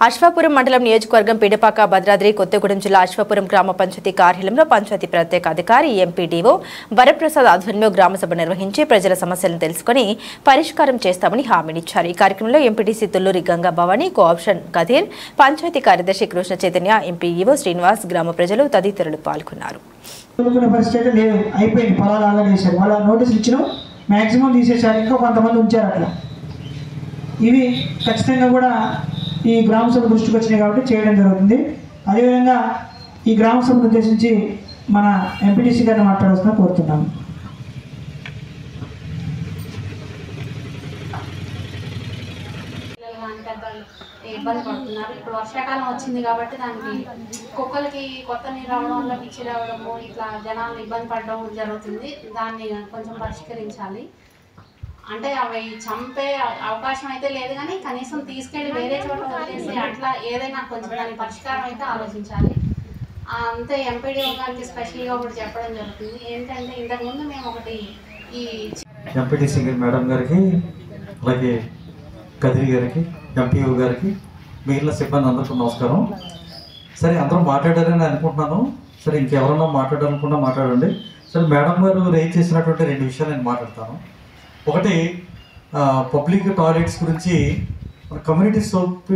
అశ్వాపురం మండలం నియోజకవర్గం పిడపాక భద్రాద్రి కొత్తగూడెం జిల్లా అశ్వాపురం గ్రామ పంచాయతీ కార్యాలయంలో పంచాయతీ ప్రత్యేక అధికారి ఎంపీడీఓ వరప్రసాద్ ఆధ్వర్యంలో గ్రామసభ నిర్వహించి ప్రజల సమస్యలను తెలుసుకుని పరిష్కారం చేస్తామని హామీనిచ్చారు। ఈ కార్యక్రమంలో ఎంపీటీసీ తుల్లూరి గంగా భవాని, కోఆప్షన్ కథీర్, పంచాయతీ కార్యదర్శి కృష్ణ చైతన్య, ఎంపీఈఓ శ్రీనివాస్, గ్రామ ప్రజలు తదితరులు పాల్గొన్నారు। ఇవి ఖచ్చితంగా కూడా ఈ గ్రామ సభ దృష్టికి వచ్చినాయి కాబట్టి చేయడం జరుగుతుంది। అదేవిధంగా ఈ గ్రామ సభను ఉద్దేశించి మన ఎంపీటీసీ గారిని మాట్లాడాల్సిన కోరుతున్నాము। ఇబ్బంది పడుతున్నారు। ఇప్పుడు వర్షాకాలం వచ్చింది కాబట్టి దానికి కుక్కలకి కొత్త నీరు రావడం వల్ల పిచ్చి రావడము ఇట్లా జనాలు ఇబ్బంది పడడం జరుగుతుంది। దాన్ని కొంచెం పరిష్కరించాలి। అంటే అవి చంపే అవకాశం అయితే లేదు కానీ కనీసం తీసుకెళ్ళి వేరే చోట వదిలేసి అట్లా ఏదైనా కొంచెం దాని పరిష్కారం అయితే ఆలోచించాలి। అంతే ఎంపీడీఓ గారికి స్పెషల్గా ఒకటి చెప్పడం జరుగుతుంది। ఏంటంటే ఇంతకుముందు మేము ఒకటి ఈ ఎంపీటీసీ మేడం గారికి, అలాగే కదిరి గారికి, ఎంపీఓ గారికి, మిగిలిన సిబ్బంది అందరికీ నమస్కారం। సరే, అందరూ మాట్లాడారని అనుకుంటున్నాను। సరే, ఇంకెవరన్నా మాట్లాడాలనుకున్నా మాట్లాడండి। సరే, మేడం గారు రేజ్ చేసినటువంటి 2 విషయాలు నేను మాట్లాడతాను। ఒకటి, పబ్లిక్ టాయిలెట్స్ గురించి, కమ్యూనిటీ సోప్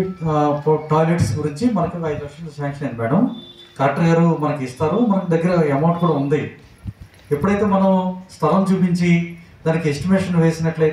టాయిలెట్స్ గురించి మనకి 5 లక్షలు శాంక్షన్ అయింది మేడం। కలెక్టర్ గారు మనకి ఇస్తారు, మనకి దగ్గర అమౌంట్ కూడా ఉంది। ఎప్పుడైతే మనం స్థలం చూపించి దానికి ఎస్టిమేషన్ వేసినట్లయితే